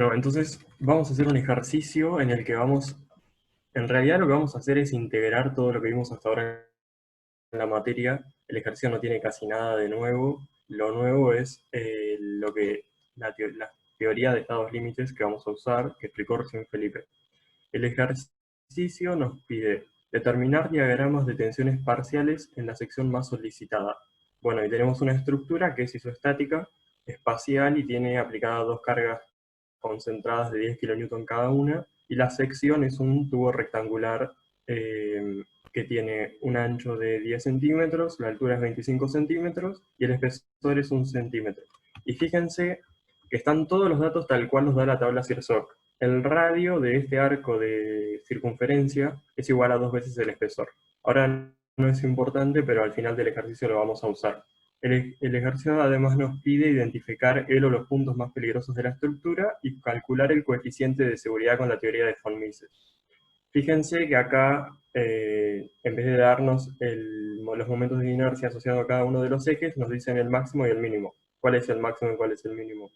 No, entonces vamos a hacer un ejercicio en el que en realidad lo que vamos a hacer es integrar todo lo que vimos hasta ahora en la materia. El ejercicio no tiene casi nada de nuevo. Lo nuevo es la teoría de estados límites que vamos a usar, que explicó recién Felipe. El ejercicio nos pide determinar diagramas de tensiones parciales en la sección más solicitada. Bueno, y tenemos una estructura que es isoestática, espacial y tiene aplicadas dos cargas concentradas de 10 kN cada una, y la sección es un tubo rectangular que tiene un ancho de 10 centímetros, la altura es 25 centímetros y el espesor es 1 centímetro. Y fíjense que están todos los datos tal cual nos da la tabla CIRSOC. El radio de este arco de circunferencia es igual a 2 veces el espesor. Ahora no es importante, pero al final del ejercicio lo vamos a usar. El ejercicio además nos pide identificar el o los puntos más peligrosos de la estructura y calcular el coeficiente de seguridad con la teoría de von Mises. Fíjense que acá, en vez de darnos los momentos de inercia asociados a cada uno de los ejes, nos dicen el máximo y el mínimo. ¿Cuál es el máximo y cuál es el mínimo?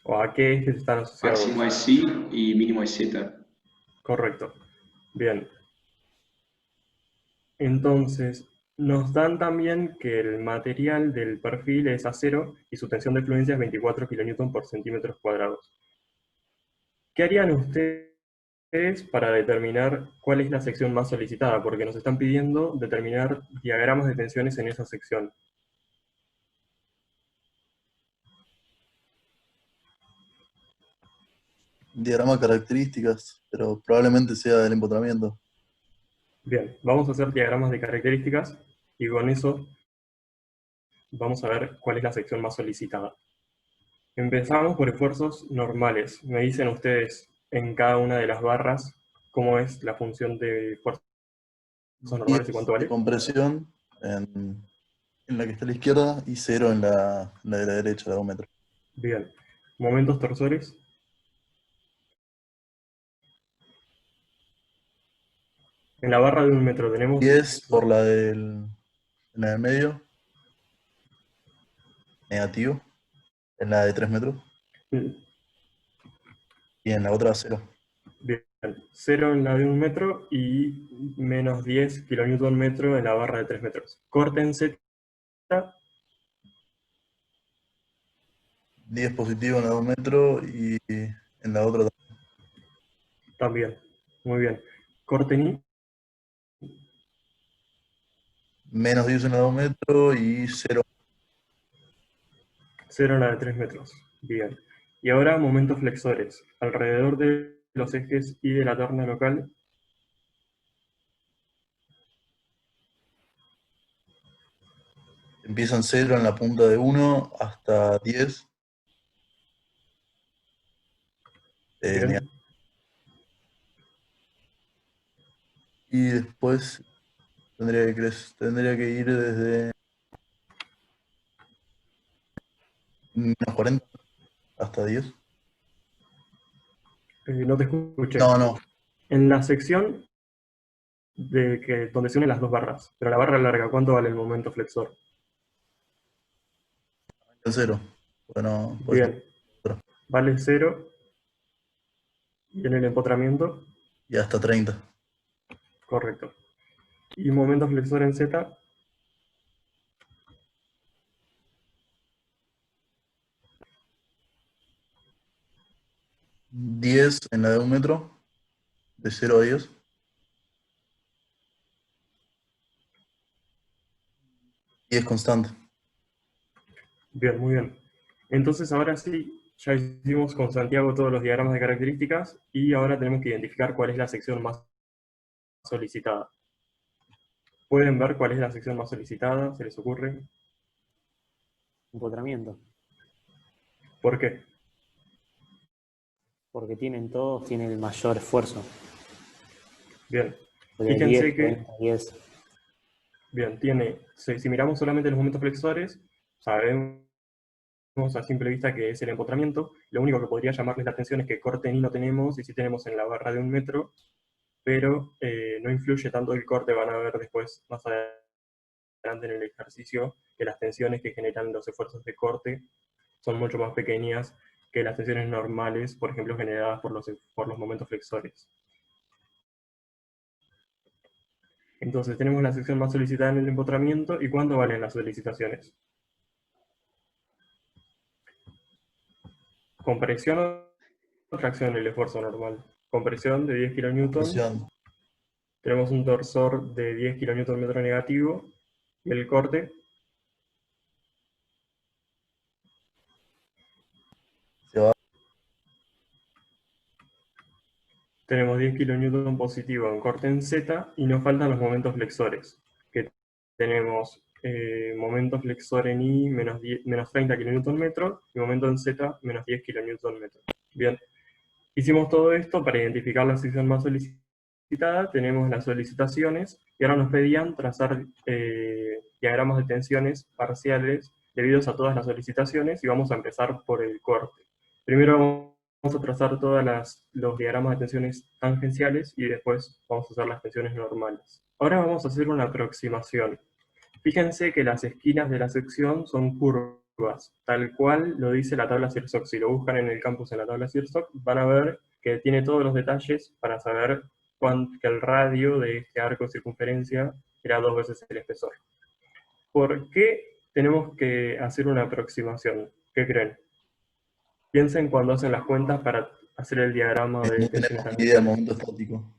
¿O a qué ejes están Máximo asociados? es psi y mínimo es zeta. Correcto. Bien. Entonces, nos dan también que el material del perfil es acero y su tensión de fluencia es 24 kN por centímetros cuadrados. ¿Qué harían ustedes para determinar cuál es la sección más solicitada? Porque nos están pidiendo determinar diagramas de tensiones en esa sección. Diagrama de características, pero probablemente sea del empotramiento. Bien, vamos a hacer diagramas de características y con eso vamos a ver cuál es la sección más solicitada. Empezamos por esfuerzos normales. Me dicen ustedes en cada una de las barras cómo es la función de esfuerzos normales y 10 cuánto de vale. compresión en la que está a la izquierda y 0 en la de la derecha, de 2 metros. Bien. Momentos torsores. En la barra de 1 metro tenemos 10 por en la del medio, negativo, en la de 3 metros, y en la otra 0. bien, 0 en la de 1 metro y menos 10 kN metro en la barra de 3 metros. Corte en Z 10 positivo en la de 2 metros y en la otra también. Muy bien. Corte en Y, menos 10 en la de 2 metros y 0. 0 en la de 3 metros. Bien. Y ahora momentos flexores. Alrededor de los ejes Y de la terna local. Empiezan 0 en la punta de 1 hasta 10. Bien. Y después tendría que ir desde menos 40 hasta 10. No te escuché. No, no, En la sección donde se unen las dos barras, pero la barra larga, ¿cuánto vale el momento flexor? el 0. Bueno, pues Bien. Vale 0. Y en el empotramiento, y hasta 30. correcto. Y momento flexor en Z, 10 en la de 1 metro, de 0 a 10. Y es constante. bien, muy bien. Entonces ahora sí, ya hicimos con Santiago todos los diagramas de características y ahora tenemos que identificar cuál es la sección más solicitada. ¿Pueden ver cuál es la sección más solicitada? ¿Se les ocurre? Empotramiento, ¿Por qué? porque tienen el mayor esfuerzo. Bien. Porque Fíjense 10, que, 30, 10. bien, si miramos solamente los momentos flexores, sabemos a simple vista que es el empotramiento. Lo único que podría llamarles la atención es que corte en Y no tenemos, y sí tenemos en la barra de 1 metro, pero no influye tanto el corte, van a ver después, más adelante, adelante en el ejercicio que las tensiones que generan los esfuerzos de corte son mucho más pequeñas que las tensiones normales, por ejemplo, generadas por los momentos flexores. Entonces, tenemos la sección más solicitada en el empotramiento. ¿Y cuánto valen las solicitaciones? ¿Compresión o tracción el esfuerzo normal? Compresión de 10 kN. Presión. Tenemos un torsor de 10 kN negativo. ¿Y el corte? Se va. Tenemos 10 kN positivo en corte en Z y nos faltan los momentos flexores, que tenemos momento flexor en I menos 30 kN y momento en Z menos 10 kN. Bien, hicimos todo esto para identificar la sección más solicitada, tenemos las solicitaciones y ahora nos pedían trazar diagramas de tensiones parciales debidos a todas las solicitaciones y vamos a empezar por el corte. Primero vamos a trazar todos los diagramas de tensiones tangenciales y después vamos a hacer las tensiones normales. Ahora vamos a hacer una aproximación. Fíjense que las esquinas de la sección son curvas, tal cual lo dice la tabla CIRSOC. Si lo buscan en el campus en la tabla CIRSOC, van a ver que tiene todos los detalles para saber que el radio de este arco de circunferencia era 2 veces el espesor. ¿Por qué tenemos que hacer una aproximación? ¿Qué creen? Piensen cuando hacen las cuentas para hacer el diagrama de No tensiones tenemos ni idea del tangenciales. momento estático.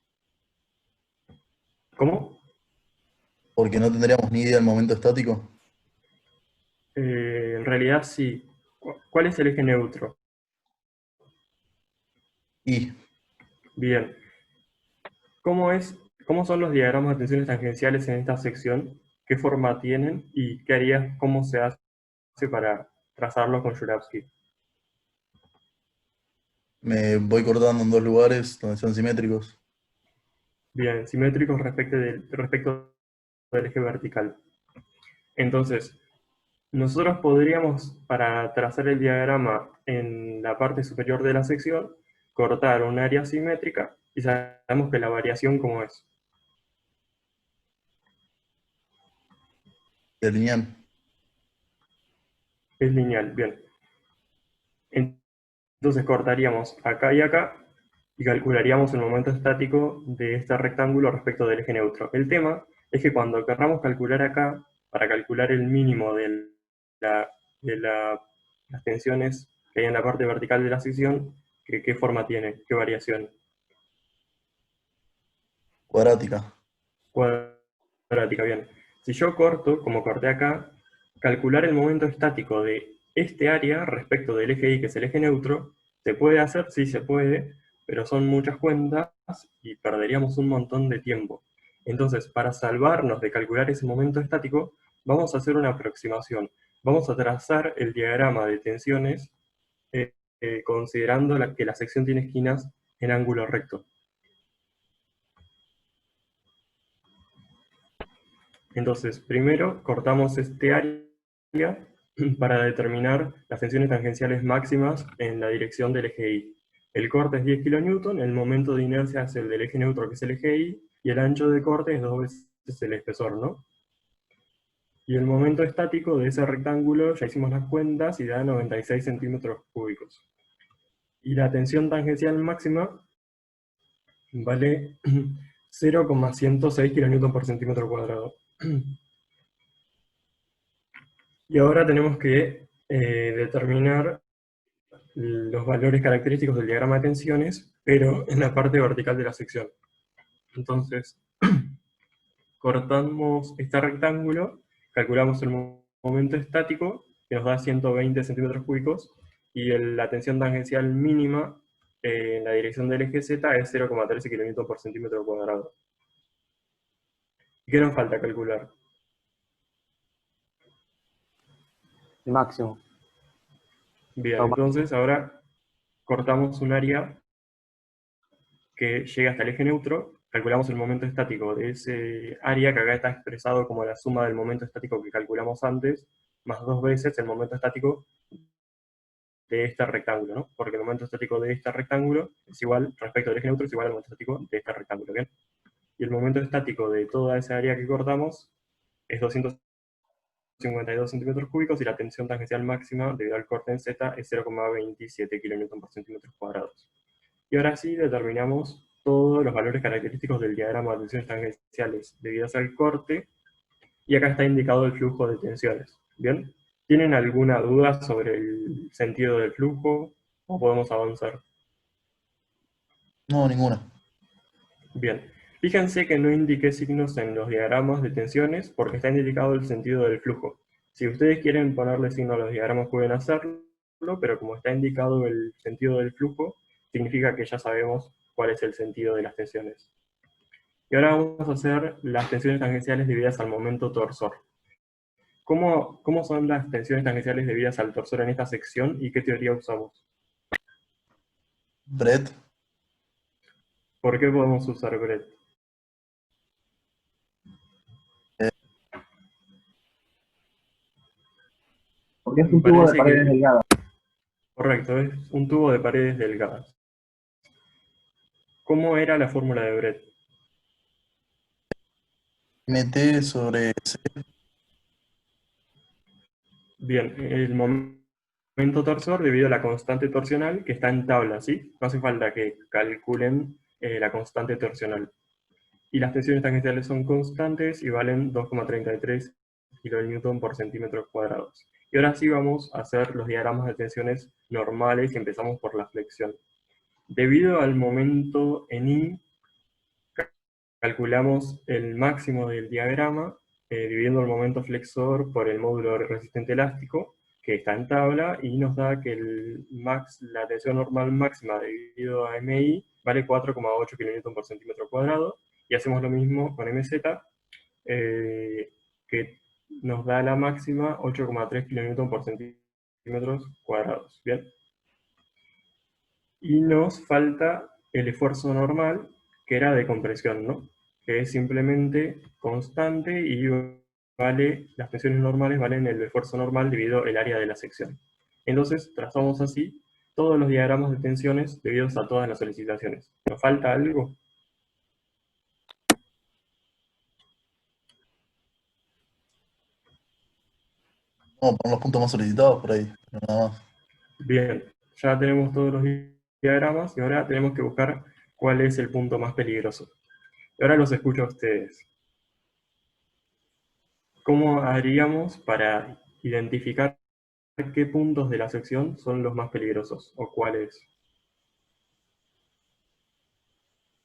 ¿Cómo? Porque no tendríamos ni idea del momento estático. En realidad sí. ¿Cuál es el eje neutro? Y Bien. ¿Cómo son los diagramas de tensiones tangenciales en esta sección? ¿Qué forma tienen? ¿Y qué harías, cómo se hace para trazarlo con Juravsky? me voy cortando en dos lugares donde son simétricos. Bien, simétricos respecto del eje vertical. Entonces, nosotros podríamos, para trazar el diagrama en la parte superior de la sección, cortar un área simétrica y sabemos que la variación, ¿cómo es? De lineal. Es lineal, bien. Entonces cortaríamos acá y acá y calcularíamos el momento estático de este rectángulo respecto del eje neutro. El tema es que cuando querramos calcular acá, para calcular el mínimo de las tensiones que hay en la parte vertical de la sección, ¿qué forma tiene? ¿Qué variación? Cuadrática. Cuadrática, bien. Si yo corto, como corté acá, calcular el momento estático de este área respecto del eje Y, que es el eje neutro, ¿se puede hacer? Sí, se puede, pero son muchas cuentas y perderíamos un montón de tiempo. Entonces, para salvarnos de calcular ese momento estático, vamos a hacer una aproximación. Vamos a trazar el diagrama de tensiones considerando que la sección tiene esquinas en ángulo recto. Entonces, primero cortamos este área para determinar las tensiones tangenciales máximas en la dirección del eje Y. El corte es 10 kN, el momento de inercia es el del eje neutro, que es el eje Y, y el ancho de corte es 2 veces el espesor, ¿no? Y el momento estático de ese rectángulo, ya hicimos las cuentas, y da 96 centímetros cúbicos. Y la tensión tangencial máxima vale 0,106 kN por centímetro cuadrado. Y ahora tenemos que determinar los valores característicos del diagrama de tensiones, pero en la parte vertical de la sección. Entonces, cortamos este rectángulo, calculamos el momento estático, que nos da 120 centímetros cúbicos, y la tensión tangencial mínima en la dirección del eje Z es 0,13 kN por centímetro cuadrado. ¿Y qué nos falta calcular? El máximo. Bien, entonces ahora cortamos un área que llega hasta el eje neutro, calculamos el momento estático de ese área, que acá está expresado como la suma del momento estático que calculamos antes, más 2 veces el momento estático de este rectángulo, ¿no? Porque el momento estático de este rectángulo es igual, respecto del eje neutro, es igual al momento estático de este rectángulo, ¿bien? Y el momento estático de toda esa área que cortamos es 200 52 centímetros cúbicos y la tensión tangencial máxima debido al corte en Z es 0,27 kN por centímetros cuadrados. Y ahora sí determinamos todos los valores característicos del diagrama de tensiones tangenciales debidas al corte, y acá está indicado el flujo de tensiones. ¿Bien? ¿Tienen alguna duda sobre el sentido del flujo o podemos avanzar? No, ninguna. Bien. Fíjense que no indiqué signos en los diagramas de tensiones porque está indicado el sentido del flujo. Si ustedes quieren ponerle signo a los diagramas pueden hacerlo, pero como está indicado el sentido del flujo, significa que ya sabemos cuál es el sentido de las tensiones. Y ahora vamos a hacer las tensiones tangenciales debidas al momento torsor. ¿Cómo son las tensiones tangenciales debidas al torsor en esta sección y qué teoría usamos? Brett, ¿Por qué podemos usar Brett? Porque es Me un tubo de parece paredes que, delgadas. correcto, es un tubo de paredes delgadas. ¿Cómo era la fórmula de Brett? MT sobre C. Bien, el momento torsor debido a la constante torsional que está en tabla, ¿sí? No hace falta que calculen la constante torsional. Y las tensiones tangenciales son constantes y valen 2,33 kN por centímetros cuadrados. Y ahora sí vamos a hacer los diagramas de tensiones normales y empezamos por la flexión. Debido al momento en I, calculamos el máximo del diagrama dividiendo el momento flexor por el módulo resistente elástico, que está en tabla, y nos da que la tensión normal máxima dividido a MI vale 4,8 kN por centímetro cuadrado, y hacemos lo mismo con MZ, que nos da la máxima 8,3 kN por centímetros cuadrados. ¿Bien? Y nos falta el esfuerzo normal, que era de compresión, ¿no? Que es simplemente constante y las tensiones normales valen el esfuerzo normal dividido el área de la sección. Entonces, trazamos así todos los diagramas de tensiones debidos a todas las solicitaciones. ¿Nos falta algo? Vamos a poner los puntos más solicitados por ahí, pero nada más. Bien, ya tenemos todos los diagramas y ahora tenemos que buscar cuál es el punto más peligroso. Y ahora los escucho a ustedes. ¿Cómo haríamos para identificar qué puntos de la sección son los más peligrosos o cuáles?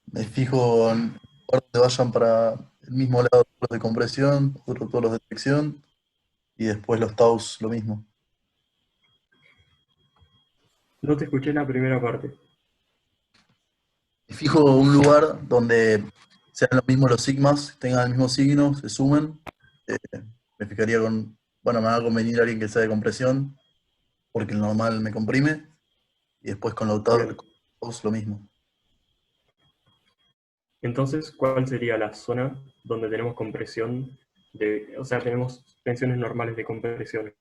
Me fijo en lugar donde vayan para el mismo lado todos los de compresión, otro todos los de fricción, y después los taus lo mismo. No te escuché la primera parte. Me fijo un lugar donde sean los mismos los sigmas, tengan el mismo signo, se sumen. Me fijaría bueno, me va a convenir alguien que sea de compresión, porque el normal me comprime, y después con los Bien. taus lo mismo. Entonces, ¿cuál sería la zona donde tenemos compresión? O sea, tenemos tensiones normales de compresión.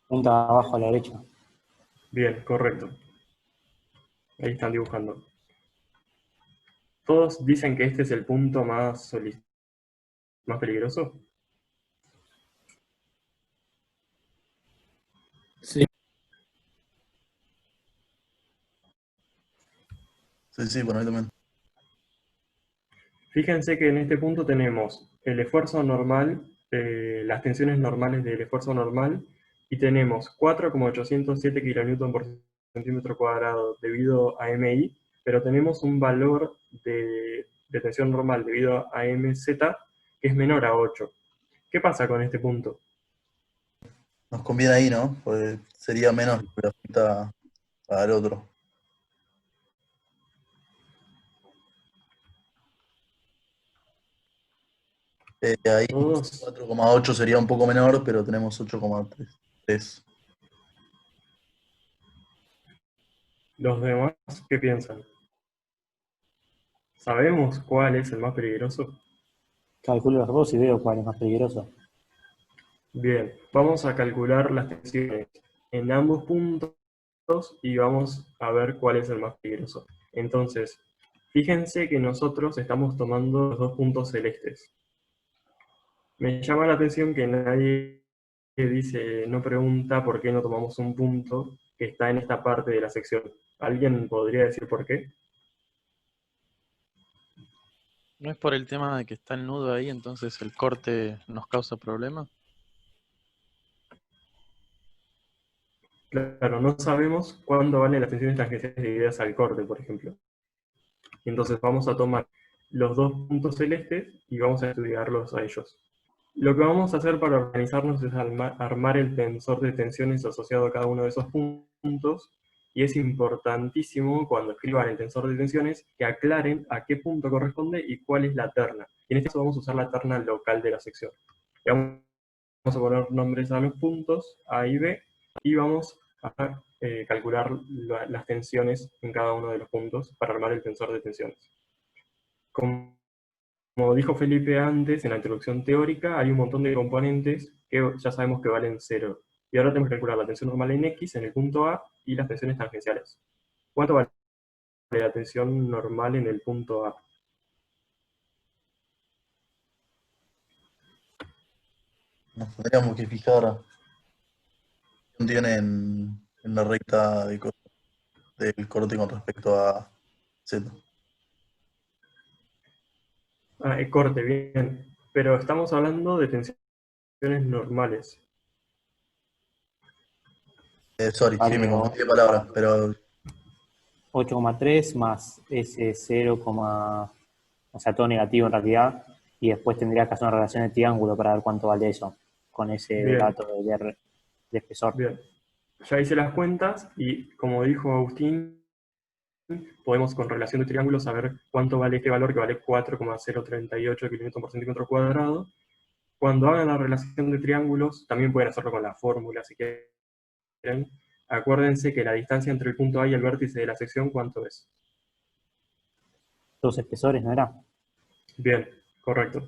Punta abajo a la derecha. Bien, correcto. Ahí están dibujando. ¿Todos dicen que este es el punto más peligroso? Sí. Sí, por ahí también. Fíjense que en este punto tenemos el esfuerzo normal, las tensiones normales del esfuerzo normal, y tenemos 4,807 kN por centímetro cuadrado debido a MI, pero tenemos un valor de tensión normal debido a MZ que es menor a 8. ¿Qué pasa con este punto? Nos conviene ahí, ¿no? Pues sería menos lo que afecta al otro. Ahí Todos 4,8 sería un poco menor, pero tenemos 8,3. los demás, ¿qué piensan? ¿Sabemos cuál es el más peligroso? Calculo los dos y veo cuál es más peligroso. Bien, vamos a calcular las tensiones en ambos puntos y vamos a ver cuál es el más peligroso. Entonces, fíjense que nosotros estamos tomando los dos puntos celestes. Me llama la atención que nadie dice, no pregunta por qué no tomamos un punto que está en esta parte de la sección. ¿Alguien podría decir por qué? ¿No es por el tema de que está el nudo ahí, entonces el corte nos causa problemas? Claro, no sabemos cuándo valen las tensiones tangenciales debidas al corte, por ejemplo. Y entonces vamos a tomar los dos puntos celestes y vamos a estudiarlos a ellos. Lo que vamos a hacer para organizarnos es armar el tensor de tensiones asociado a cada uno de esos puntos, y es importantísimo cuando escriban el tensor de tensiones que aclaren a qué punto corresponde y cuál es la terna. Y en este caso vamos a usar la terna local de la sección. Y vamos a poner nombres a los puntos A y B, y vamos a calcular las tensiones en cada uno de los puntos para armar el tensor de tensiones. Como dijo Felipe antes, en la introducción teórica, hay un montón de componentes que ya sabemos que valen 0. Y ahora tenemos que calcular la tensión normal en X, en el punto A, y las tensiones tangenciales. ¿Cuánto vale la tensión normal en el punto A? Nos tendríamos que fijar qué tiene en la recta del corte con respecto a Z. Corte, bien. Pero estamos hablando de tensiones normales. Sorry, sí, me Vale, confundí de palabra, pero 8,3 más ese 0, o sea, todo negativo en realidad, y después tendría que hacer una relación de triángulo para ver cuánto vale eso, con ese Bien. dato de espesor. Bien. Ya hice las cuentas y, como dijo Agustín, podemos con relación de triángulo saber cuánto vale este valor, que vale 4,038 kN por centímetro cuadrado. Cuando hagan la relación de triángulos, también pueden hacerlo con la fórmula si quieren. Acuérdense que la distancia entre el punto A y el vértice de la sección, ¿cuánto es? Dos espesores, ¿no era? Bien, correcto.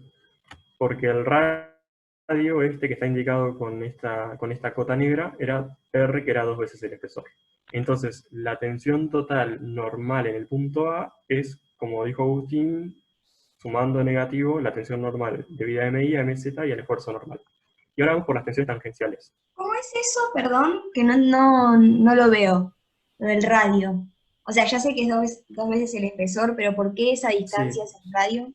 Porque el radio este que está indicado con esta cota negra era R, que era 2 veces el espesor. Entonces, la tensión total normal en el punto A es, como dijo Agustín, sumando negativo la tensión normal debida a MI, a MZ y al esfuerzo normal. Y ahora vamos por las tensiones tangenciales. ¿Cómo es eso? Perdón, que no lo veo, lo del radio. O sea, ya sé que es dos veces el espesor, pero ¿por qué esa distancia Sí. es el radio?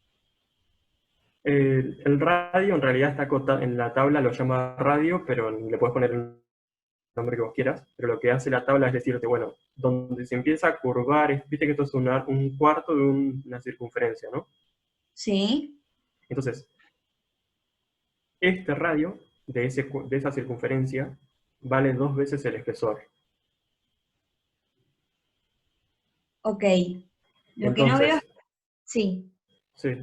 El radio en realidad está en la tabla, lo llama radio, pero le puedes poner el nombre que vos quieras, pero lo que hace la tabla es decirte, bueno, donde se empieza a curvar, viste que esto es un cuarto de una circunferencia, ¿no? Sí. Entonces, este radio de esa circunferencia vale 2 veces el espesor. Ok. Lo que no veo, Entonces, sí. sí,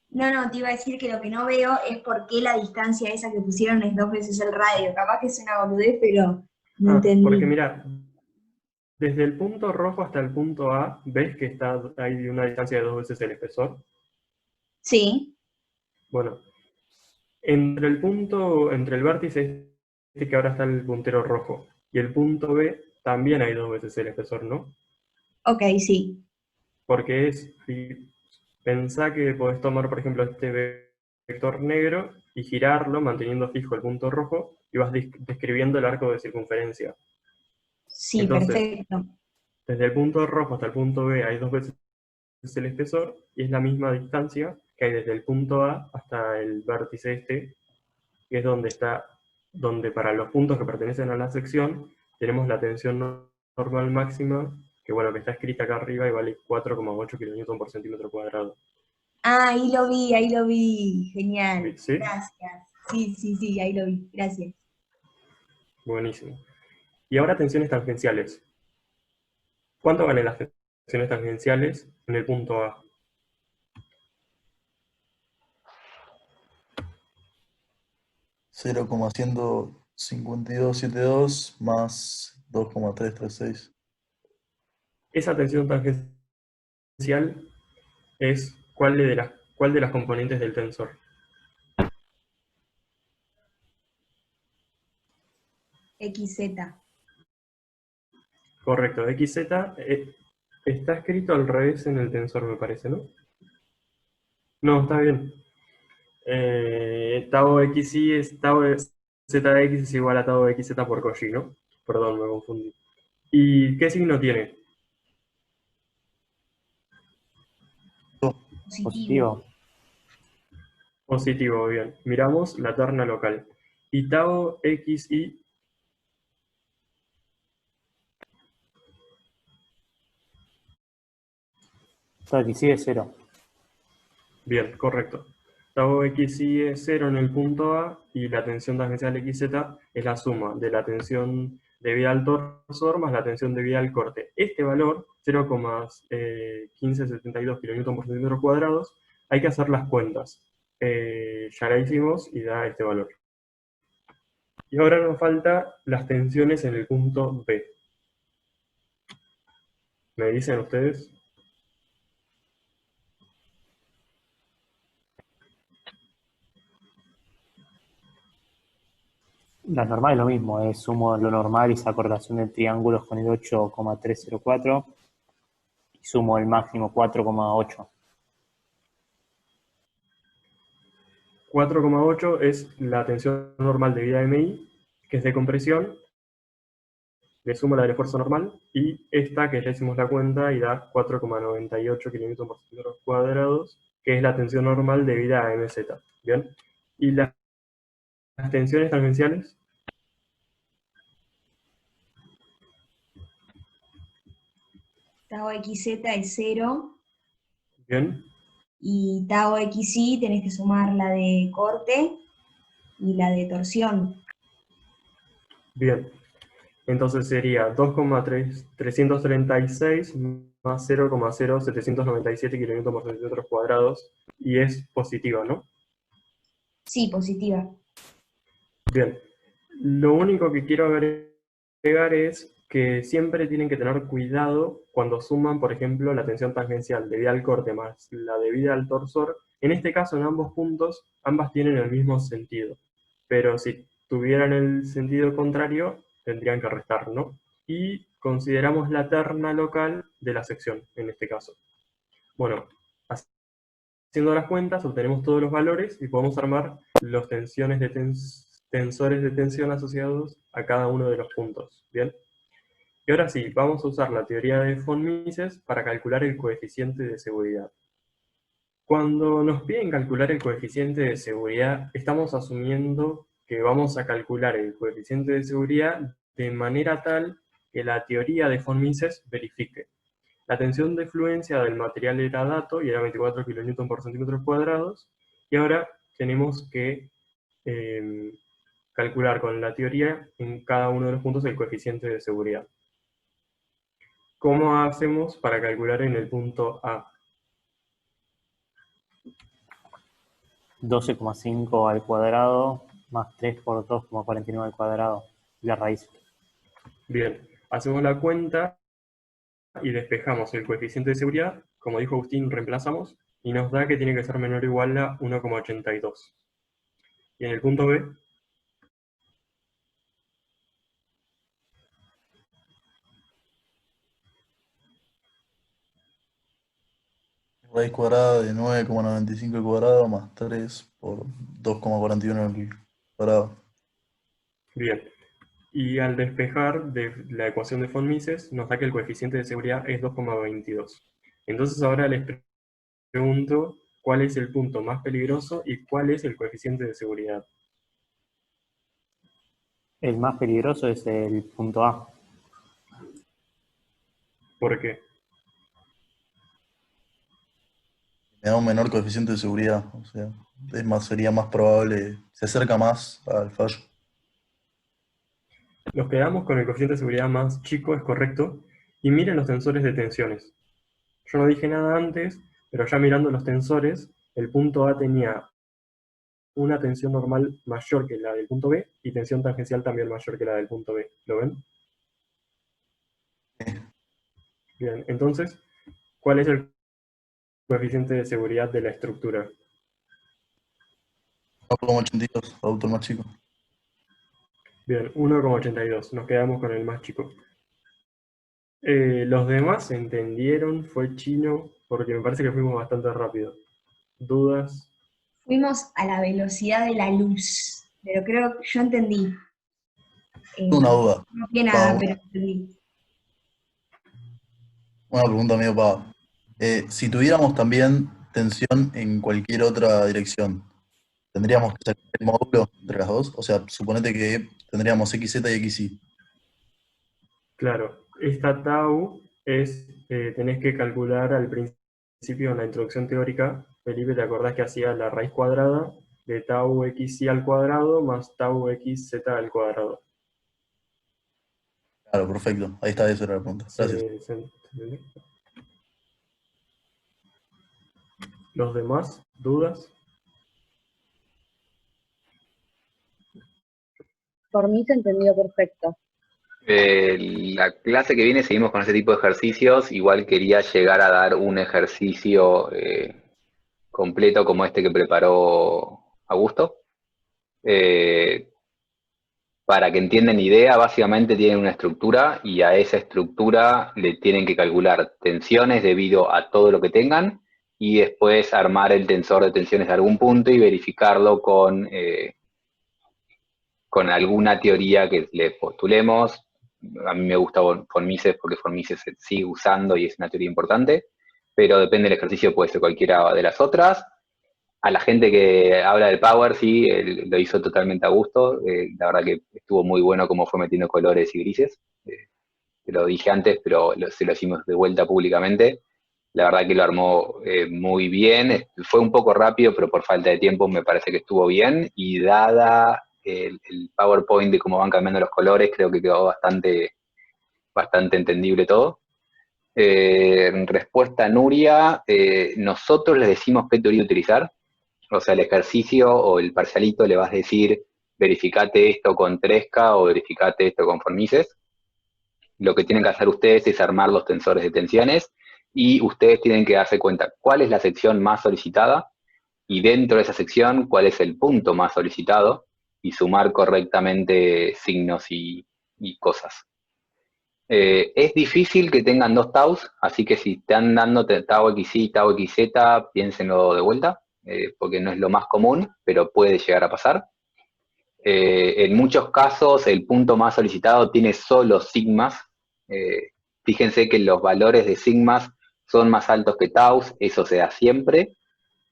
No, te iba a decir que lo que no veo es por qué la distancia esa que pusieron es dos veces el radio. Capaz que es una boludez, pero no porque entendí. mira, desde el punto rojo hasta el punto A, ¿ves que hay una distancia de 2 veces el espesor? Sí, Bueno, entre el vértice este que ahora está el puntero rojo y el punto B, también hay 2 veces el espesor, ¿no? ok, sí. Porque pensá que podés tomar, por ejemplo, este vector negro y girarlo manteniendo fijo el punto rojo y vas describiendo el arco de circunferencia. Sí, Entonces, perfecto. desde el punto rojo hasta el punto B hay 2 veces el espesor, y es la misma distancia que hay desde el punto A hasta el vértice este, que es donde para los puntos que pertenecen a la sección tenemos la tensión normal máxima, que bueno, que está escrita acá arriba y vale 4,8 kN por centímetro cuadrado. Ah, ahí lo vi. Genial. ¿Sí? Gracias. Sí, ahí lo vi. Gracias. Buenísimo. Y ahora tensiones tangenciales. ¿Cuánto valen las tensiones tangenciales en el punto A? cero coma ciento cincuenta y dos setenta y dos más 2,336. Esa tensión tangencial es cuál de las componentes del tensor. XZ. Correcto, XZ está escrito al revés en el tensor, me parece, ¿no? No, está bien. Tau xy es tau zx es igual a tau xz por Cauchy, ¿no? Perdón, me confundí. ¿Y qué signo tiene? Positivo. Positivo. Positivo, bien. Miramos la terna local. Y tau xy, Todo que sigue 0. bien, correcto. Tau xy es 0 en el punto A y la tensión tangencial xz es la suma de la tensión debida al torsor más la tensión debida al corte. Este valor, 0,1572 kN por centímetro cuadrados, hay que hacer las cuentas. Ya la hicimos y da este valor. Y ahora nos falta las tensiones en el punto B. ¿Me dicen ustedes? La normal es lo mismo, es sumo lo normal y saco relación de triángulos con el 8,304 y sumo el máximo 4,8. 4,8 es la tensión normal debida a MI, que es de compresión, le sumo la del esfuerzo normal, y esta que ya hicimos la cuenta y da 4,98 kN por centímetros cuadrados, que es la tensión normal debida a MZ. ¿Bien? Y las tensiones tangenciales, Tau xz es 0 ¿bien? y tau xy tenés que sumar la de corte y la de torsión. Bien. Entonces sería 2,336 más 0,0797 kN por centímetros cuadrados, y es positiva, ¿no? Sí, positiva. Bien, lo único que quiero agregar es que siempre tienen que tener cuidado cuando suman, por ejemplo, la tensión tangencial debida al corte más la debida al torsor. En este caso, en ambos puntos, ambas tienen el mismo sentido. Pero si tuvieran el sentido contrario, tendrían que restar, ¿no? Y consideramos la terna local de la sección, en este caso. Bueno, haciendo las cuentas, obtenemos todos los valores y podemos armar los tensores de tensión asociados a cada uno de los puntos. ¿Bien? Y ahora sí, vamos a usar la teoría de von Mises para calcular el coeficiente de seguridad. Cuando nos piden calcular el coeficiente de seguridad, estamos asumiendo que vamos a calcular el coeficiente de seguridad de manera tal que la teoría de von Mises verifique. La tensión de fluencia del material era dato y era 24 kN por centímetros cuadrados. Y ahora tenemos que calcular con la teoría en cada uno de los puntos el coeficiente de seguridad. ¿Cómo hacemos para calcular en el punto A? 12,5 al cuadrado más 3 por 2,49 al cuadrado, la raíz. Bien, hacemos la cuenta y despejamos el coeficiente de seguridad. Como dijo Agustín, reemplazamos y nos da que tiene que ser menor o igual a 1,82. Y en el punto B, Raíz cuadrada de 9,95 al cuadrado más 3 por 2,41 al cuadrado. bien. Y al despejar de la ecuación de von Mises, nos da que el coeficiente de seguridad es 2,22. Entonces ahora les pregunto cuál es el punto más peligroso y cuál es el coeficiente de seguridad. El más peligroso es el punto A. ¿Por qué? Me da un menor coeficiente de seguridad, o sea, sería más probable, se acerca más al fallo. Nos quedamos con el coeficiente de seguridad más chico, es correcto. Y miren los tensores de tensiones. Yo no dije nada antes, pero ya mirando los tensores, el punto A tenía una tensión normal mayor que la del punto B y tensión tangencial también mayor que la del punto B. ¿Lo ven? Bien, entonces, ¿cuál es el coeficiente de seguridad de la estructura? 1,82, adapto el más chico. Bien, 1,82. Nos quedamos con el más chico. Los demás entendieron, fue chino, porque me parece que fuimos bastante rápido. ¿Dudas? fuimos a la velocidad de la luz, pero creo que yo entendí. Tengo una duda. No vi Va, nada, pero entendí. una pregunta medio pava. Si tuviéramos también tensión en cualquier otra dirección, ¿tendríamos que sacar el módulo entre las dos? O sea, suponete que tendríamos XZ y XY. Claro, esta tau es, tenés que calcular al principio en la introducción teórica, Felipe, ¿te acordás que hacía la raíz cuadrada de tau xy al cuadrado más tau xz al cuadrado? Claro, perfecto. Ahí está, eso era la pregunta. Gracias. ¿Entiende? ¿Los demás? ¿Dudas? Por mí se entendió perfecto. La clase que viene seguimos con ese tipo de ejercicios. Igual quería llegar a dar un ejercicio completo como este que preparó Augusto. Para que entiendan la idea, básicamente tienen una estructura y a esa estructura le tienen que calcular tensiones debido a todo lo que tengan y después armar el tensor de tensiones de algún punto y verificarlo con alguna teoría que le postulemos. A mí me gusta von Mises porque von Mises se sigue usando y es una teoría importante, pero depende del ejercicio, puede ser cualquiera de las otras. A la gente que habla del Power, sí, lo hizo totalmente a gusto. La verdad que estuvo muy bueno cómo fue metiendo colores y grises. Te lo dije antes, pero se lo hicimos de vuelta públicamente. La verdad que lo armó muy bien. Fue un poco rápido, pero por falta de tiempo me parece que estuvo bien. Y dada el PowerPoint de cómo van cambiando los colores, creo que quedó bastante entendible todo. En respuesta a Nuria, nosotros les decimos qué teoría utilizar. O sea, el ejercicio o el parcialito le vas a decir, verificate esto con Tresca o verificate esto con Formises. Lo que tienen que hacer ustedes es armar los tensores de tensiones y ustedes tienen que darse cuenta cuál es la sección más solicitada y dentro de esa sección cuál es el punto más solicitado y sumar correctamente signos y cosas. Es difícil que tengan dos taus, así que si están dando tau XY, tau XZ, piénsenlo de vuelta, porque no es lo más común, pero puede llegar a pasar. En muchos casos, el punto más solicitado tiene solo sigmas. Fíjense que los valores de sigmas son más altos que taus, eso se da siempre.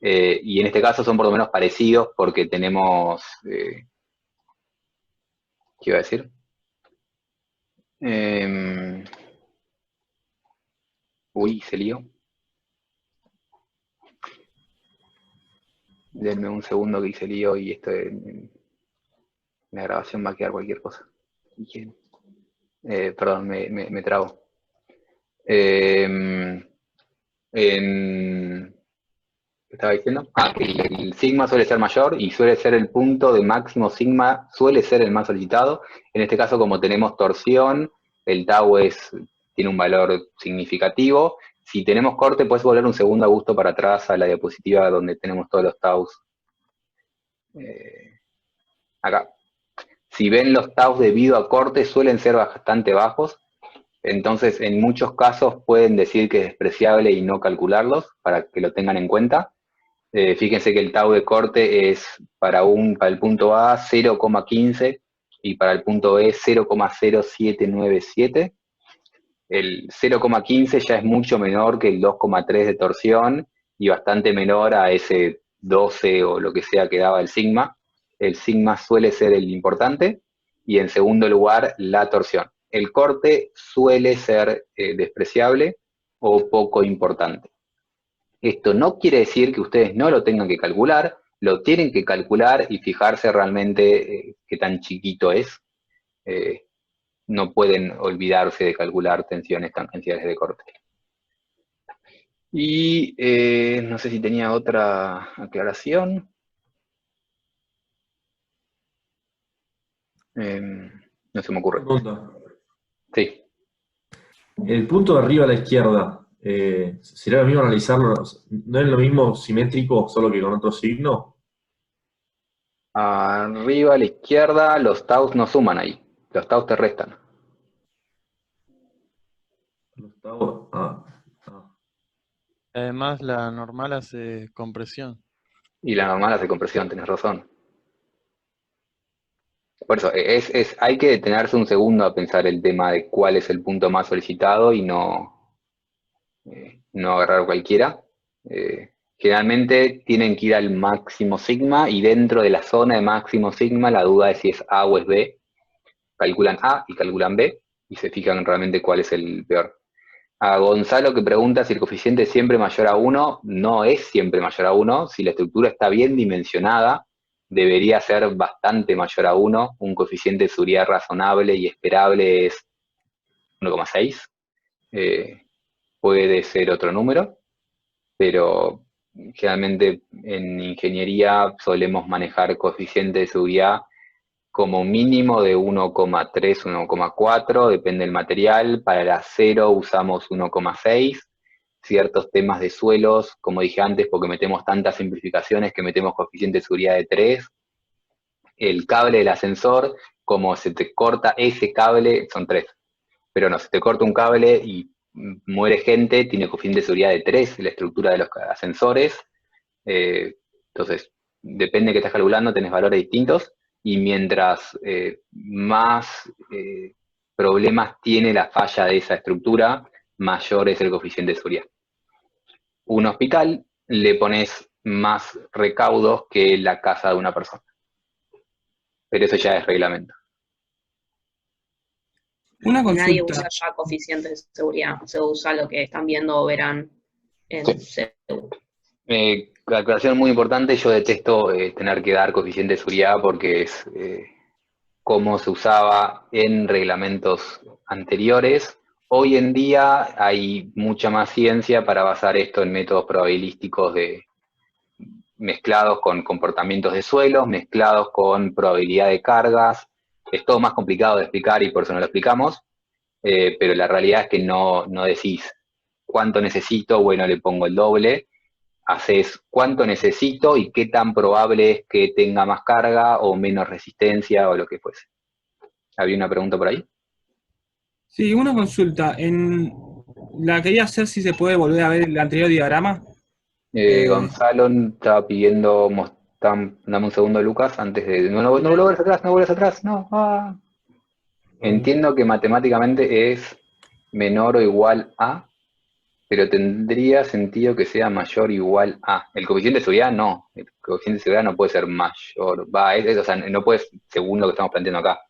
Y en este caso son por lo menos parecidos porque tenemos... ¿qué iba a decir? Uy, se lió. Denme un segundo que hice lío y esto en la grabación va a quedar cualquier cosa. Perdón, me trabo. ¿Qué estaba diciendo? Que el sigma suele ser mayor y suele ser el punto de máximo sigma, suele ser el más solicitado. En este caso, como tenemos torsión, el tau tiene un valor significativo. Si tenemos corte, puedes volver un segundo a gusto para atrás a la diapositiva donde tenemos todos los taus. Acá. Si ven los taus debido a corte, suelen ser bastante bajos. Entonces, en muchos casos pueden decir que es despreciable y no calcularlos, para que lo tengan en cuenta. Fíjense que el tau de corte es para el punto A 0,15 y para el punto B 0,0797. El 0,15 ya es mucho menor que el 2,3 de torsión y bastante menor a ese 12 o lo que sea que daba el sigma. El sigma suele ser el importante y en segundo lugar la torsión. El corte suele ser despreciable o poco importante. Esto no quiere decir que ustedes no lo tengan que calcular, lo tienen que calcular y fijarse realmente qué tan chiquito es. No pueden olvidarse de calcular tensiones tangenciales de corte. Y no sé si tenía otra aclaración. No se me ocurre. Pregunta. Sí. El punto de arriba a la izquierda, ¿sería lo mismo analizarlo? ¿No es lo mismo simétrico, solo que con otro signo? Arriba a la izquierda, los taus no suman ahí. Los taus te restan. Además, la normal hace compresión. Y la normal hace compresión, tenés razón. Por eso, hay que detenerse un segundo a pensar el tema de cuál es el punto más solicitado y no agarrar cualquiera. Generalmente tienen que ir al máximo sigma y dentro de la zona de máximo sigma la duda es si es A o es B. Calculan A y calculan B y se fijan realmente cuál es el peor. A Gonzalo que pregunta si el coeficiente es siempre mayor a 1, no es siempre mayor a 1. Si la estructura está bien dimensionada, debería ser bastante mayor a 1. Un coeficiente de seguridad razonable y esperable es 1,6. Puede ser otro número, pero generalmente en ingeniería solemos manejar coeficiente de seguridad como mínimo de 1,3, 1,4, depende del material. Para el acero usamos 1,6. Ciertos temas de suelos, como dije antes, porque metemos tantas simplificaciones que metemos coeficiente de seguridad de 3. El cable del ascensor, como se te corta ese cable, son 3. Pero no, se te corta un cable y muere gente, tiene coeficiente de seguridad de 3, la estructura de los ascensores. Entonces, depende de qué estás calculando, tenés valores distintos. Y mientras más problemas tiene la falla de esa estructura, mayor es el coeficiente de seguridad. Un hospital le pones más recaudos que la casa de una persona. Pero eso ya es reglamento. Una Nadie consulta. usa ya coeficientes de seguridad, se usa lo que están viendo o verán en CEU. Calculación muy importante, yo detesto tener que dar coeficiente de seguridad porque es como se usaba en reglamentos anteriores. Hoy en día hay mucha más ciencia para basar esto en métodos probabilísticos mezclados con comportamientos de suelos, mezclados con probabilidad de cargas. Es todo más complicado de explicar y por eso no lo explicamos, pero la realidad es que no decís cuánto necesito, bueno, le pongo el doble. Haces cuánto necesito y qué tan probable es que tenga más carga o menos resistencia o lo que fuese. ¿Había una pregunta por ahí? Sí, una consulta. La quería hacer si se puede volver a ver el anterior diagrama. Gonzalo estaba pidiendo, dame un segundo, Lucas, antes de... No vuelvas atrás, no vuelvas atrás, no. Entiendo que matemáticamente es menor o igual a, pero tendría sentido que sea mayor o igual a. El coeficiente de seguridad no. El coeficiente de seguridad no puede ser mayor. O sea, no puede, según lo que estamos planteando acá.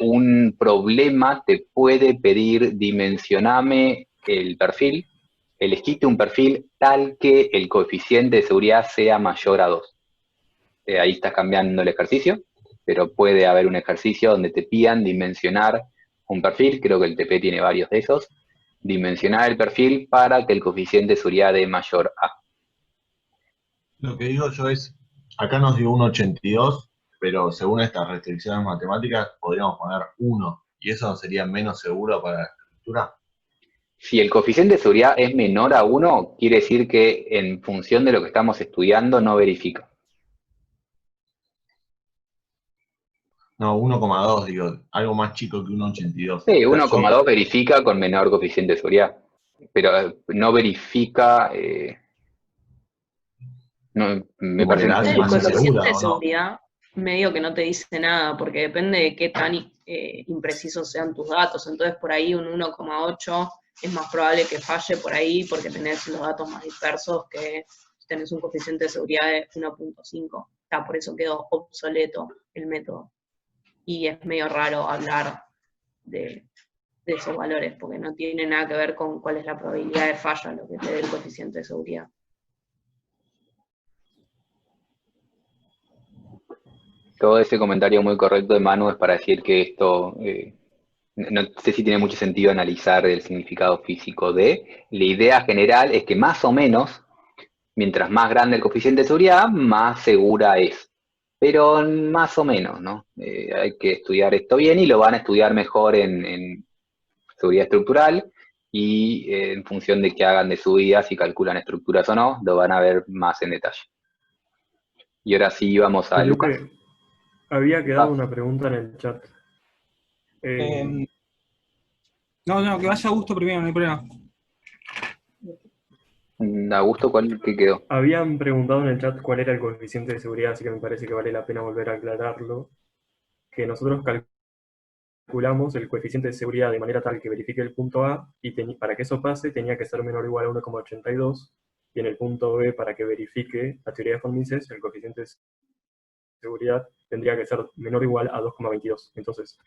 Un problema te puede pedir dimensioname el perfil, elegiste un perfil tal que el coeficiente de seguridad sea mayor a 2. Ahí estás cambiando el ejercicio, pero puede haber un ejercicio donde te pidan dimensionar un perfil, creo que el TP tiene varios de esos, dimensionar el perfil para que el coeficiente de seguridad dé mayor a. Lo que digo yo es, acá nos dio 1,82, pero según estas restricciones matemáticas podríamos poner 1, y eso sería menos seguro para la estructura. Si el coeficiente de seguridad es menor a 1, quiere decir que en función de lo que estamos estudiando no verifica. No, 1,2, digo, algo más chico que 1,82. Sí, 1,2 verifica con menor coeficiente de seguridad, pero no verifica... no, me parece El coeficiente de seguridad medio que no te dice nada, porque depende de qué tan imprecisos sean tus datos. Entonces por ahí un 1,8 es más probable que falle por ahí porque tenés los datos más dispersos que si tenés un coeficiente de seguridad de 1,5. Por eso quedó obsoleto el método. Y es medio raro hablar de esos valores, porque no tiene nada que ver con cuál es la probabilidad de falla, lo que te dé el coeficiente de seguridad. Todo ese comentario muy correcto de Manu es para decir que esto, no sé si tiene mucho sentido analizar el significado físico de. La idea general es que más o menos, mientras más grande el coeficiente de seguridad, más segura es. Pero más o menos, ¿no? Hay que estudiar esto bien y lo van a estudiar mejor en seguridad estructural y en función de que hagan de su vida, si calculan estructuras o no, lo van a ver más en detalle. Y ahora sí vamos a Lucas. Había quedado una pregunta en el chat. No, que vaya a Augusto primero, no hay problema. Augusto, ¿cuál que quedó? Habían preguntado en el chat cuál era el coeficiente de seguridad, así que me parece que vale la pena volver a aclararlo. Que nosotros calculamos el coeficiente de seguridad de manera tal que verifique el punto A, y para que eso pase tenía que ser menor o igual a 1,82, y en el punto B, para que verifique la teoría de von Mises, el coeficiente de seguridad tendría que ser menor o igual a 2,22. Entonces,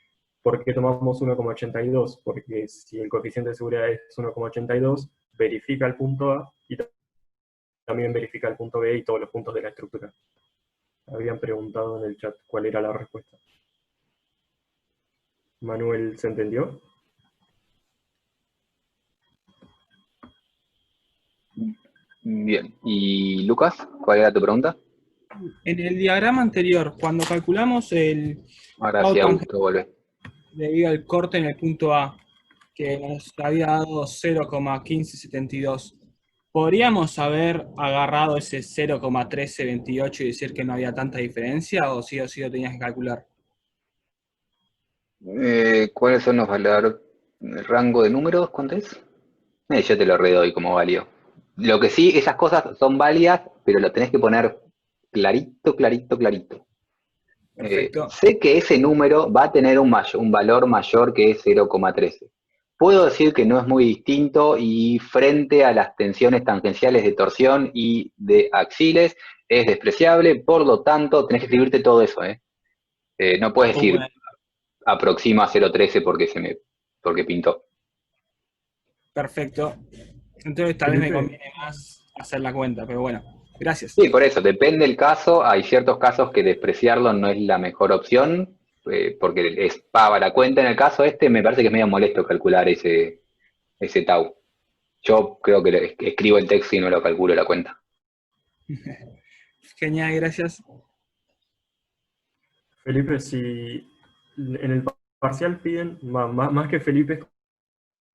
¿por qué tomamos 1,82? Porque si el coeficiente de seguridad es 1,82, verifica el punto A y también verifica el punto B y todos los puntos de la estructura. Habían preguntado en el chat cuál era la respuesta. Manuel, ¿se entendió? Bien. ¿Y Lucas, cuál era tu pregunta? En el diagrama anterior, cuando calculamos el Ahora sí, Augusto, vuelve. debido al corte en el punto A, que nos había dado 0,1572, ¿podríamos haber agarrado ese 0,1328 y decir que no había tanta diferencia, o sí lo tenías que calcular? ¿Cuáles son los valores? ¿El rango de números? ¿Cuánto es? Yo te lo redoy como válido. Lo que sí, esas cosas son válidas, pero lo tenés que poner clarito, clarito, clarito. Perfecto. Sé que ese número va a tener un valor mayor que 0,13. Puedo decir que no es muy distinto y frente a las tensiones tangenciales de torsión y de axiles es despreciable, por lo tanto tenés que escribirte todo eso. No puedes decir aproxima 0,13 porque pintó. Perfecto. Entonces tal vez me conviene más hacer la cuenta, pero bueno, gracias. Sí, por eso, depende del caso. Hay ciertos casos que despreciarlo no es la mejor opción, porque es pava la cuenta. En el caso este, me parece que es medio molesto calcular ese tau. Yo creo que escribo el texto y no lo calculo la cuenta. Genial, gracias. Felipe, si en el parcial piden, más que Felipe,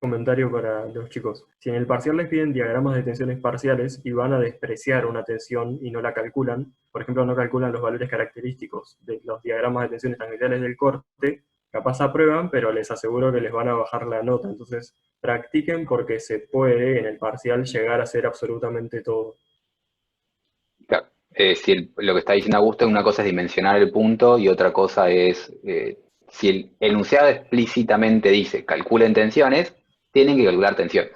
comentario para los chicos. Si en el parcial les piden diagramas de tensiones parciales y van a despreciar una tensión y no la calculan, por ejemplo, no calculan los valores característicos de los diagramas de tensiones tangenciales del corte, capaz aprueban, pero les aseguro que les van a bajar la nota. Entonces, practiquen porque se puede en el parcial llegar a hacer absolutamente todo. Claro. Si lo que está diciendo Augusto, una cosa es dimensionar el punto y otra cosa es, si el enunciado explícitamente dice calculen tensiones, tienen que calcular tensiones.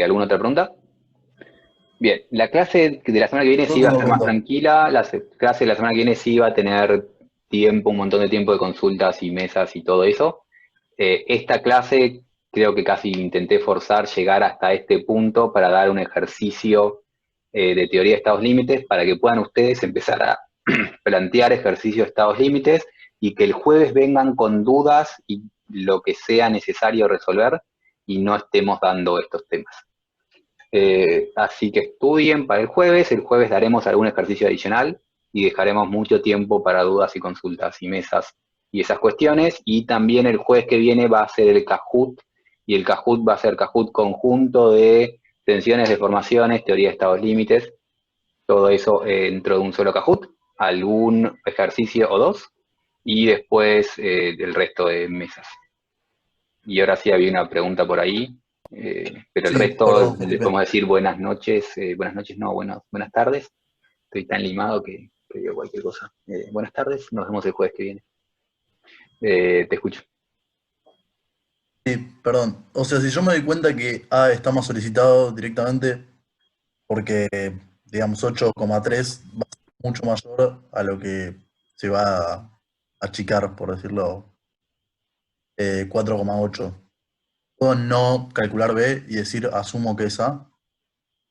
¿Alguna otra pregunta? Bien, la clase de la semana que viene sí va a ser más tranquila, la clase de la semana que viene sí va a tener tiempo, un montón de tiempo de consultas y mesas y todo eso. Esta clase creo que casi intenté forzar llegar hasta este punto para dar un ejercicio de teoría de estados límites para que puedan ustedes empezar a plantear ejercicios de estados límites y que el jueves vengan con dudas y lo que sea necesario resolver y no estemos dando estos temas. Así que estudien para el jueves daremos algún ejercicio adicional y dejaremos mucho tiempo para dudas y consultas y mesas y esas cuestiones, y también el jueves que viene va a ser el Kahoot, y el Kahoot va a ser Kahoot conjunto de tensiones, deformaciones, teoría de estados límites, todo eso dentro de un solo Kahoot, algún ejercicio o dos, y después el resto de mesas. Y ahora sí había una pregunta por ahí. Pero el resto les podemos decir buenas noches, buenas tardes. Estoy tan limado que digo cualquier cosa. Buenas tardes, nos vemos el jueves que viene. Te escucho. Sí, perdón. O sea, si yo me doy cuenta que A está más solicitado directamente, porque, digamos, 8,3 va a ser mucho mayor a lo que se va a achicar, por decirlo, 4,8. ¿Puedo no calcular B y decir asumo que es A?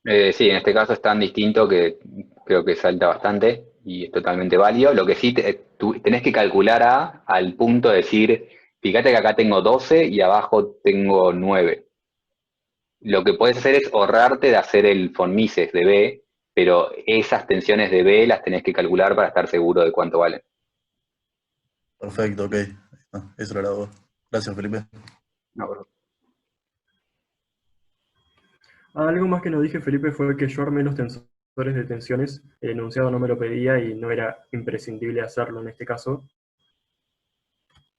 Sí, en este caso es tan distinto que creo que salta bastante y es totalmente válido. Lo que sí tenés que calcular A al punto de decir, fíjate que acá tengo 12 y abajo tengo 9. Lo que puedes hacer es ahorrarte de hacer el von Mises de B, pero esas tensiones de B las tenés que calcular para estar seguro de cuánto valen. Perfecto, ok. Eso era la duda. Gracias, Felipe. No, perdón. Algo más que nos dije, Felipe, fue que yo armé los tensores de tensiones. El enunciado no me lo pedía y no era imprescindible hacerlo en este caso.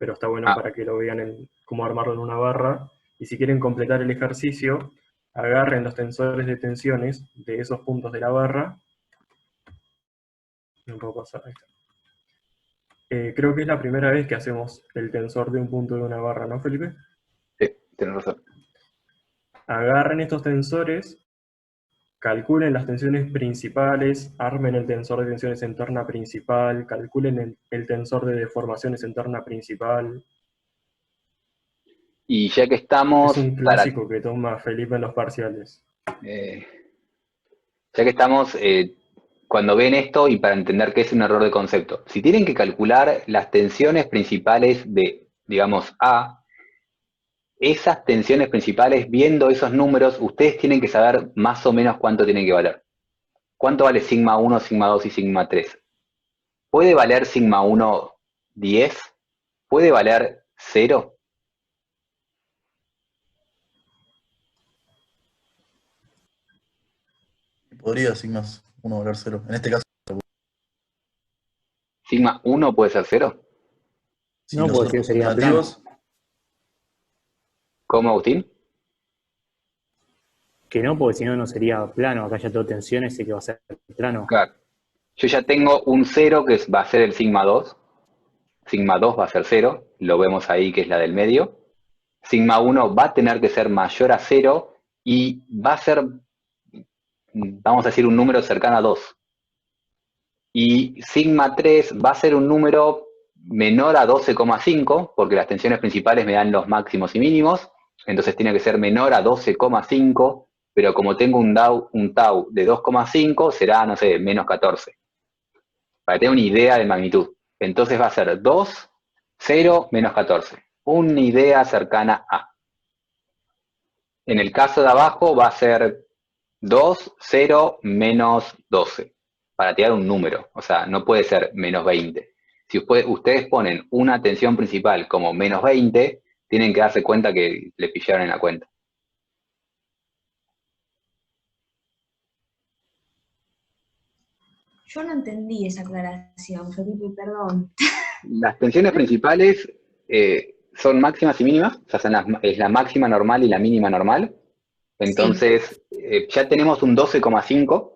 pero está bueno Ah. para que lo vean cómo armarlo en una barra. Y si quieren completar el ejercicio, agarren los tensores de tensiones de esos puntos de la barra. No puedo pasar, ahí está. Creo que es la primera vez que hacemos el tensor de un punto de una barra, ¿no, Felipe? Sí, tenés razón. Agarren estos tensores, calculen las tensiones principales, armen el tensor de tensiones en torna principal, calculen el tensor de deformaciones en torna principal. Y ya que estamos, Es un clásico que toma Felipe en los parciales. ya que estamos, cuando ven esto y para entender que es un error de concepto, si tienen que calcular las tensiones principales de, digamos, A, esas tensiones principales, viendo esos números, ustedes tienen que saber más o menos cuánto tienen que valer. ¿Cuánto vale sigma 1, sigma 2 y sigma 3? ¿Puede valer sigma 1 10? ¿Puede valer 0? Podría sigma 1 valer 0. En este caso, ¿Sigma 1 puede ser 0? si No, los porque otros sería son negativos, ¿Cómo, Agustín? Que no, porque si no, no sería plano. Acá ya todo tensiones y que va a ser plano. Claro. Yo ya tengo un 0 que va a ser el sigma 2. Sigma 2 va a ser 0. Lo vemos ahí que es la del medio. Sigma 1 va a tener que ser mayor a 0 y va a ser, vamos a decir, un número cercano a 2. Y sigma 3 va a ser un número menor a 12,5, porque las tensiones principales me dan los máximos y mínimos, entonces tiene que ser menor a 12,5, pero como tengo un tau de 2,5, será, no sé, menos 14. Para tener una idea de magnitud. Entonces va a ser 2, 0, menos 14. Una idea cercana a. En el caso de abajo va a ser 2, 0, menos 12. Para tirar un número, o sea, no puede ser menos 20. Si ustedes ponen una tensión principal como menos 20, tienen que darse cuenta que le pillaron en la cuenta. Yo no entendí esa aclaración, Felipe, perdón. Las tensiones principales son máximas y mínimas, o sea, es la máxima normal y la mínima normal. Entonces, ya tenemos un 12,5.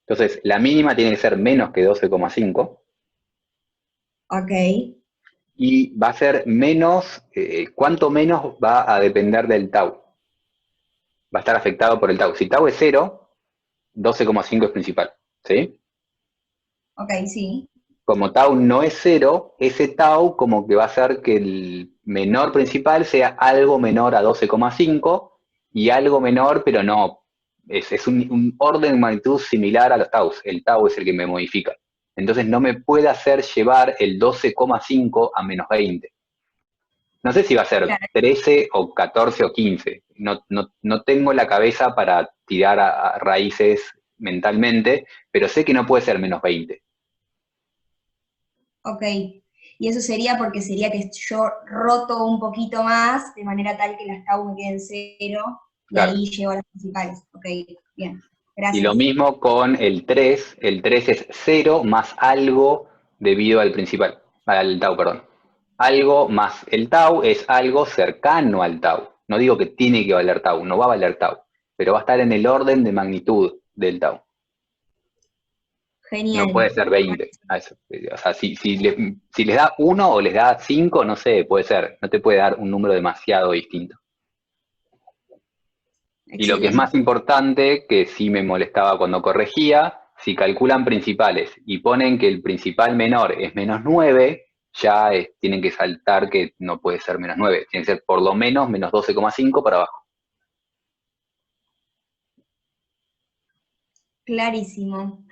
Entonces, la mínima tiene que ser menos que 12,5. Ok. Y va a ser menos, ¿cuánto menos va a depender del tau? Va a estar afectado por el tau. Si tau es 0, 12,5 es principal, ¿sí? Ok, sí. Como tau no es 0, ese tau como que va a hacer que el menor principal sea algo menor a 12,5 y algo menor, pero no. Es un orden de magnitud similar a los taus. El tau es el que me modifica. Entonces no me puede hacer llevar el 12,5 a menos 20. No sé si va a ser 13 o 14 o 15. No tengo la cabeza para tirar a raíces mentalmente, pero sé que no puede ser menos 20. Ok. Y eso sería porque sería que yo roto un poquito más, de manera tal que las tau me queden 0, y Claro. ahí llevo a las principales. Ok, bien. Y Gracias. lo mismo con el 3. El 3 es 0 más algo debido al principal, al tau, perdón. Algo más el tau es algo cercano al tau. No digo que tiene que valer tau, no va a valer tau, pero va a estar en el orden de magnitud del tau. Genial. No puede ser 20. O sea, si les da 1 o les da 5, no sé, puede ser. No te puede dar un número demasiado distinto. Y lo que es más importante, que sí me molestaba cuando corregía, si calculan principales y ponen que el principal menor es menos 9, ya tienen que saltar que no puede ser menos 9. Tiene que ser por lo menos menos 12,5 para abajo. Clarísimo.